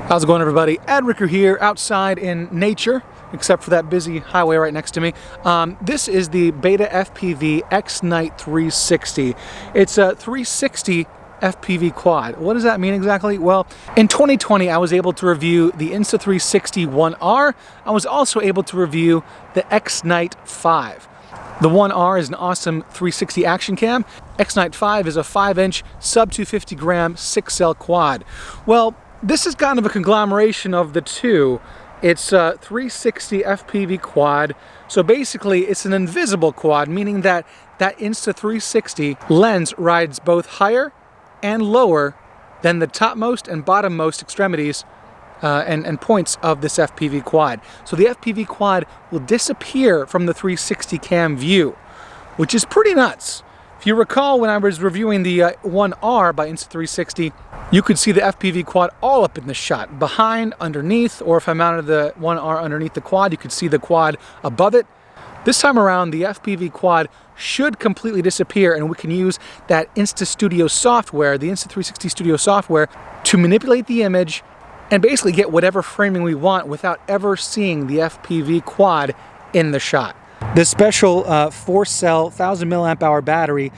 How's it going, everybody? Ed Ricker here, outside in nature, except for that busy highway right next to me. This is the Beta FPV X-Night 360. It's a 360 FPV quad. What does that mean exactly? Well, in 2020, I was able to review the Insta360 1R. I was also able to review the X-Night 5. The 1R is an awesome 360 action cam. X-Night 5 is a 5-inch, sub 250 gram, 6-cell quad. Well, this is kind of a conglomeration of the two. It's a 360 FPV quad. So basically, it's an invisible quad, meaning that that Insta360 lens rides both higher and lower than the topmost and bottommost extremities and points of this FPV quad. So the FPV quad will disappear from the 360 cam view, which is pretty nuts. If you recall, when I was reviewing the 1R by Insta360, you could see the FPV quad all up in the shot, behind, underneath, or if I mounted the 1R underneath the quad, you could see the quad above it. This time around, the FPV quad should completely disappear, and we can use that Insta Studio software, the Insta360 Studio software, to manipulate the image and basically get whatever framing we want without ever seeing the FPV quad in the shot. This special 4-cell 1000 milliamp hour battery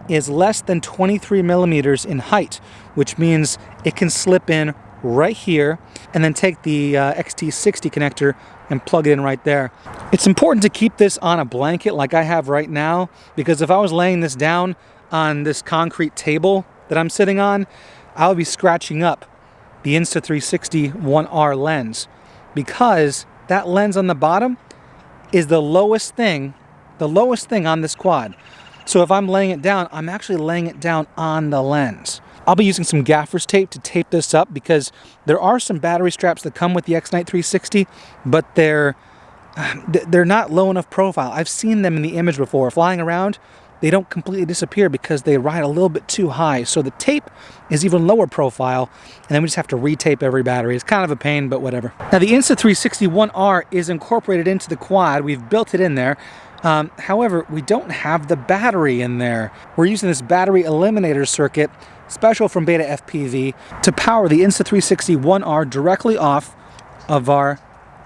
is less than 23 millimeters in height, which means it can slip in right here and then take the XT60 connector and plug it in right there. It's important to keep this on a blanket like I have right now, because if I was laying this down on this concrete table that I'm sitting on, I would be scratching up the Insta360 1R lens, because that lens on the bottom is the lowest thing on this quad. So if I'm laying it down, I'm actually laying it down on the lens. I'll be using some gaffer's tape to tape this up, because there are some battery straps that come with the X-Night 360, but they're not low enough profile. I've seen them in the image before. Flying around, they don't completely disappear because they ride a little bit too high. So the tape is even lower profile, and then we just have to retape every battery. It's kind of a pain, but whatever. Now the Insta360 1R is incorporated into the quad. We've built it in there. However, we don't have the battery in there. We're using this battery eliminator circuit, special from Beta FPV, to power the Insta360 1R directly off of our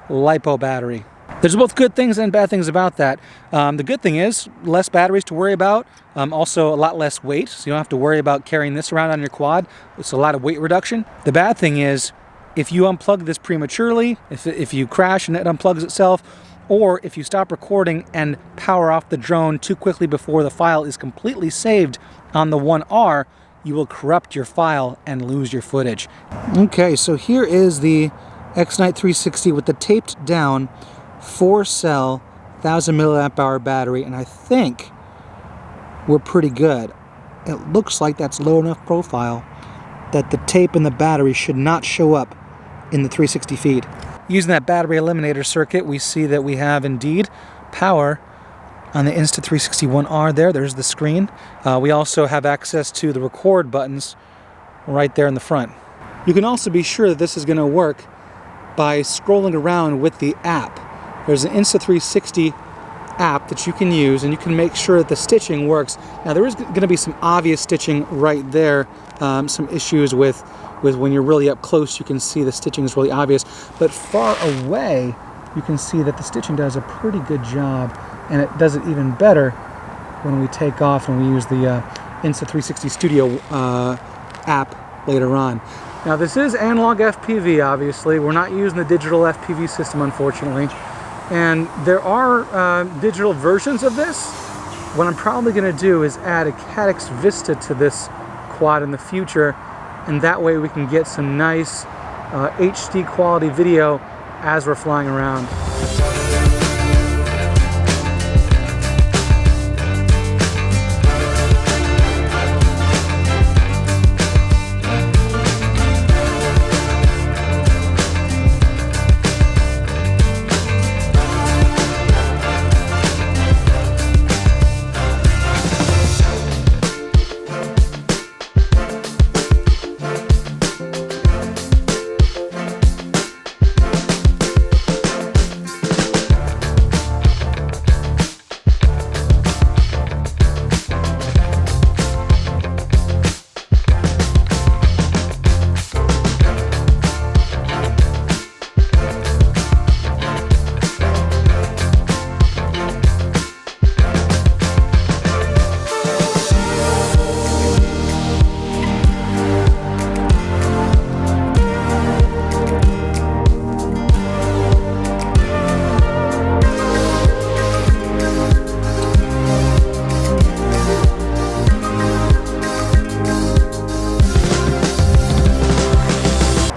LiPo battery. There's both good things and bad things about that. The good thing is less batteries to worry about, also a lot less weight, so you don't have to worry about carrying this around on your quad. It's a lot of weight reduction. The bad thing is if you unplug this prematurely, if you crash and it unplugs itself, or if you stop recording and power off the drone too quickly before the file is completely saved on the 1R, you will corrupt your file and lose your footage. Okay, so here is the X-Night 360 with the taped down 4-cell 1000 milliamp hour battery, and I think we're pretty good. It looks like that's low enough profile that the tape and the battery should not show up in the 360 feed. Using that battery eliminator circuit, we see that we have indeed power on the Insta360 1R there. There's the screen. We also have access to the record buttons right there in the front. You can also be sure that this is going to work by scrolling around with the app. There's an Insta360 app that you can use, and you can make sure that the stitching works. Now there is going to be some obvious stitching right there, some issues with when you're really up close, you can see the stitching is really obvious, but far away you can see that the stitching does a pretty good job, and it does it even better when we take off and we use the Insta360 Studio app later on. Now this is analog FPV, obviously. We're not using the digital FPV system, unfortunately. And there are digital versions of this. What I'm probably going to do is add a Caddx Vista to this quad in the future, and that way we can get some nice HD quality video as we're flying around.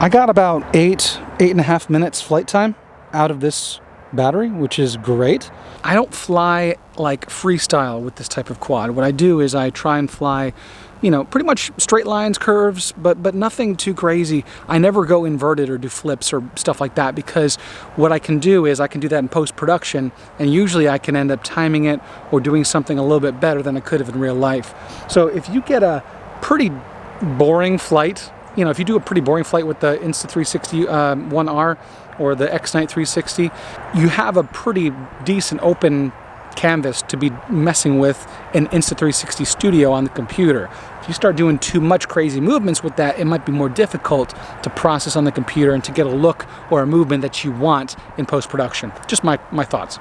I got about 8.5 minutes flight time out of this battery, which is great. I don't fly like freestyle with this type of quad. What I do is I try and fly, you know, pretty much straight lines, curves, but nothing too crazy. I never go inverted or do flips or stuff like that, because what I can do is I can do that in post-production, and usually I can end up timing it or doing something a little bit better than I could have in real life. So if you get a pretty boring flight, you know, if you do a pretty boring flight with the Insta360 1R or the X-Night 360, you have a pretty decent open canvas to be messing with an Insta360 Studio on the computer. If you start doing too much crazy movements with that, it might be more difficult to process on the computer and to get a look or a movement that you want in post-production. Just my thoughts.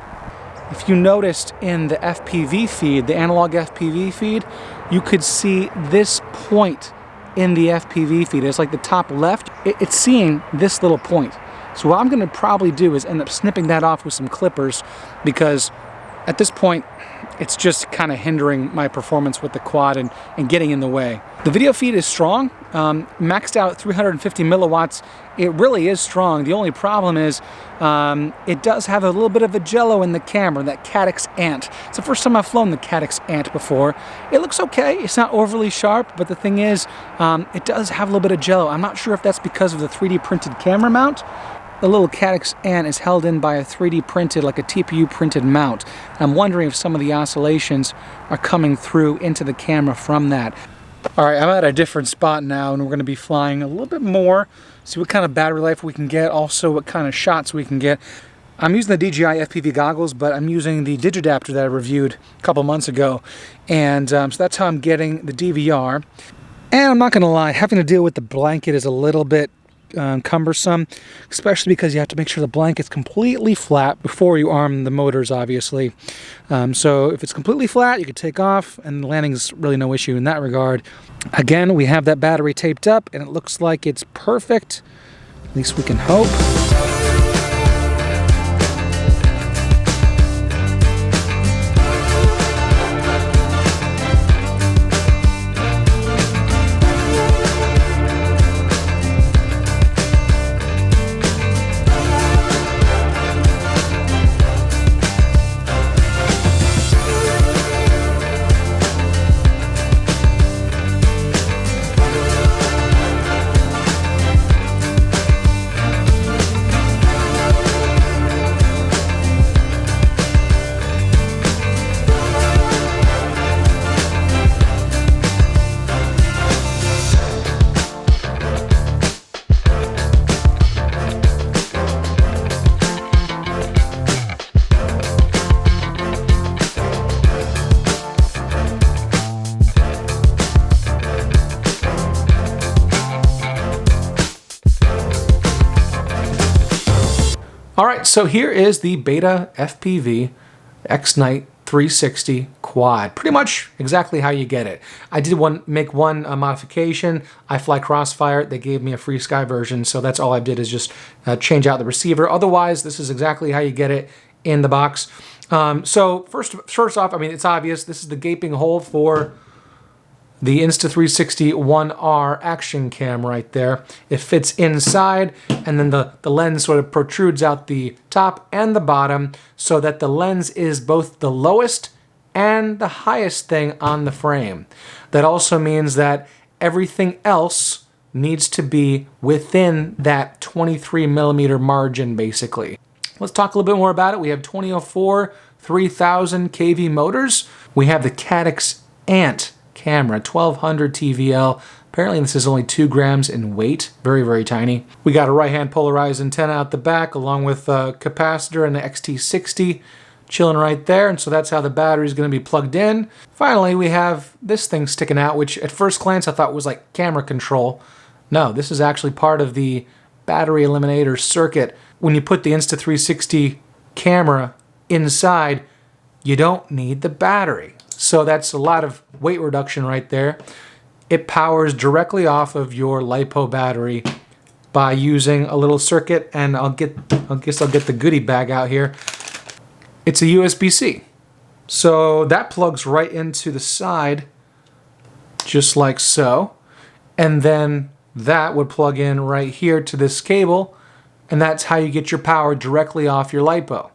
If you noticed in the FPV feed, the analog FPV feed, you could see this point in the FPV feed. It's like the top left. It's seeing this little point. So what I'm going to probably do is end up snipping that off with some clippers, because at this point, it's just kind of hindering my performance with the quad and getting in the way. The video feed is strong, maxed out at 350 milliwatts. It really is strong. The only problem is it does have a little bit of a jello in the camera, that Caddx Ant. It's the first time I've flown the Caddx Ant before. It looks okay. It's not overly sharp, but the thing is, it does have a little bit of jello. I'm not sure if that's because of the 3D printed camera mount. The little Caddx Ant is held in by a 3D printed, like a TPU printed mount. I'm wondering if some of the oscillations are coming through into the camera from that. All right, I'm at a different spot now, and we're going to be flying a little bit more, see what kind of battery life we can get, also what kind of shots we can get. I'm using the DJI FPV goggles, but I'm using the Digidaptor that I reviewed a couple months ago, and so that's how I'm getting the DVR. And I'm not going to lie, having to deal with the blanket is a little bit cumbersome, especially because you have to make sure the blanket's completely flat before you arm the motors, obviously. So if it's completely flat, you can take off, and landing's really no issue in that regard. Again, we have that battery taped up, and it looks like it's perfect. At least we can hope. All right, so here is the Beta FPV X-Night 360 quad. Pretty much exactly how you get it. I did make one modification. I fly Crossfire. They gave me a free Sky version, so that's all I did is just change out the receiver. Otherwise, this is exactly how you get it in the box. So first off, I mean, it's obvious. This is the gaping hole for the Insta360 1R action cam right there. It fits inside, and then the lens sort of protrudes out the top and the bottom, so that the lens is both the lowest and the highest thing on the frame. That also means that everything else needs to be within that 23 millimeter margin, basically. Let's talk a little bit more about it. We have 2004 3000 kV motors. We have the Caddx Ant camera, 1200 TVL. Apparently this is only 2 grams in weight, very, very tiny. We got a right-hand polarized antenna out the back, along with a capacitor and the XT60 chilling right there, and so that's how the battery is going to be plugged in. Finally, we have this thing sticking out, which at first glance I thought was like camera control. No, this is actually part of the battery eliminator circuit. When you put the Insta360 camera inside, you don't need the battery. So that's a lot of weight reduction right there. It powers directly off of your LiPo battery by using a little circuit, and I guess I'll get the goodie bag out here. It's a USB-C. So that plugs right into the side, just like so. And then that would plug in right here to this cable, and that's how you get your power directly off your LiPo.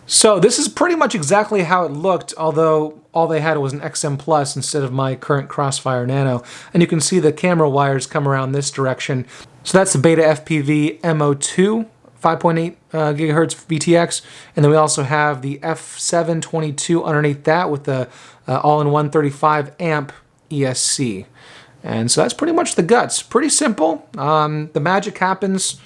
So this is pretty much exactly how it looked, although all they had was an XM Plus instead of my current Crossfire Nano. And you can see the camera wires come around this direction. So that's the Beta FPV MO2, 5.8 gigahertz VTX. And then we also have the F722 underneath that with the all-in-one 35 amp ESC. And so that's pretty much the guts. Pretty simple. The magic happens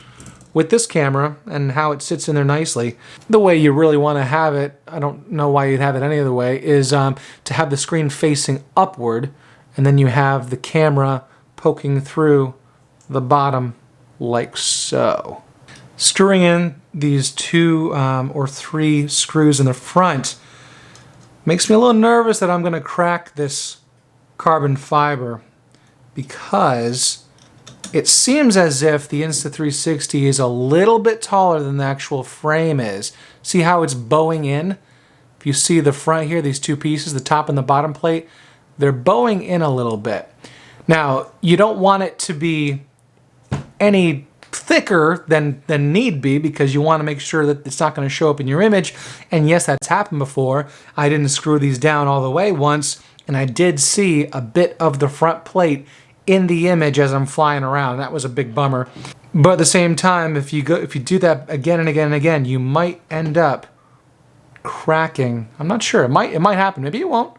with this camera and how it sits in there nicely. The way you really want to have it, I don't know why you'd have it any other way, is to have the screen facing upward, and then you have the camera poking through the bottom like so. Screwing in these 2 or 3 screws in the front makes me a little nervous that I'm going to crack this carbon fiber, because it seems as if the Insta360 is a little bit taller than the actual frame is. See how it's bowing in? If you see the front here, these 2 pieces, the top and the bottom plate, they're bowing in a little bit. Now, you don't want it to be any thicker than need be, because you want to make sure that it's not going to show up in your image. And yes, that's happened before. I didn't screw these down all the way once, and I did see a bit of the front plate in the image as I'm flying around. That was a big bummer. But at the same time, if you do that again and again and again, you might end up cracking. I'm not sure. It might happen. Maybe it won't.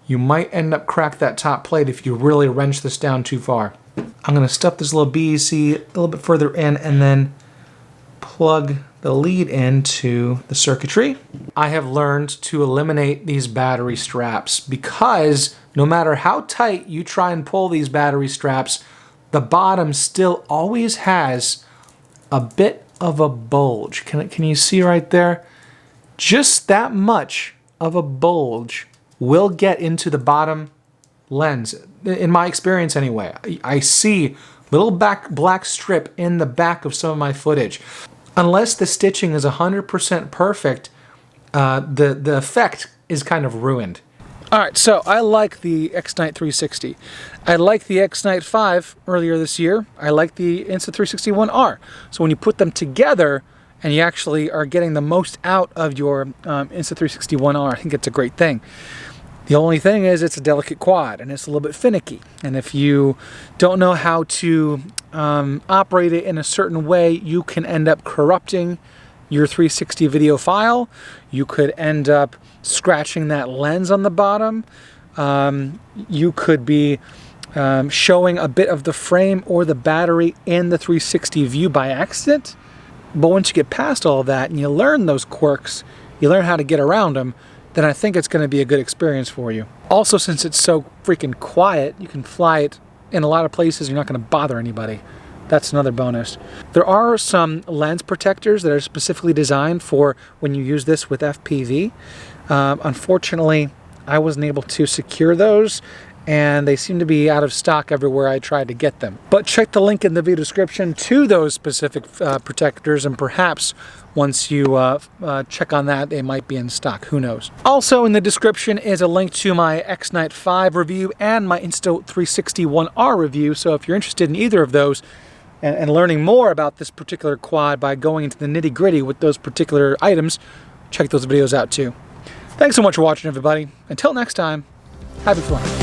You might end up crack that top plate if you really wrench this down too far. I'm going to stuff this little BEC a little bit further in and then plug the lead into the circuitry. I have learned to eliminate these battery straps, because no matter how tight you try and pull these battery straps, the bottom still always has a bit of a bulge. Can you see right there? Just that much of a bulge will get into the bottom lens. In my experience anyway, I see little black strip in the back of some of my footage. Unless the stitching is 100% perfect, the effect is kind of ruined. All right, so I like the X-Night 360. I like the X-Night 5 earlier this year. I like the Insta360 So when you put them together and you actually are getting the most out of your Insta360 I think it's a great thing. The only thing is it's a delicate quad and it's a little bit finicky. And if you don't know how to operate it in a certain way, you can end up corrupting your 360 video file. You could end up scratching that lens on the bottom. You could be showing a bit of the frame or the battery in the 360 view by accident. But once you get past all of that and you learn those quirks, you learn how to get around them, then I think it's going to be a good experience for you. Also, since it's so freaking quiet, you can fly it in a lot of places. You're not going to bother anybody. That's another bonus. There are some lens protectors that are specifically designed for when you use this with FPV. Unfortunately, I wasn't able to secure those, and they seem to be out of stock everywhere I tried to get them. But check the link in the video description to those specific protectors, and perhaps once you check on that, they might be in stock. Who knows? Also in the description is a link to my X-Night 5 review and my Insta360 1R review. So if you're interested in either of those and learning more about this particular quad by going into the nitty-gritty with those particular items, check those videos out too. Thanks so much for watching, everybody. Until next time, happy flying.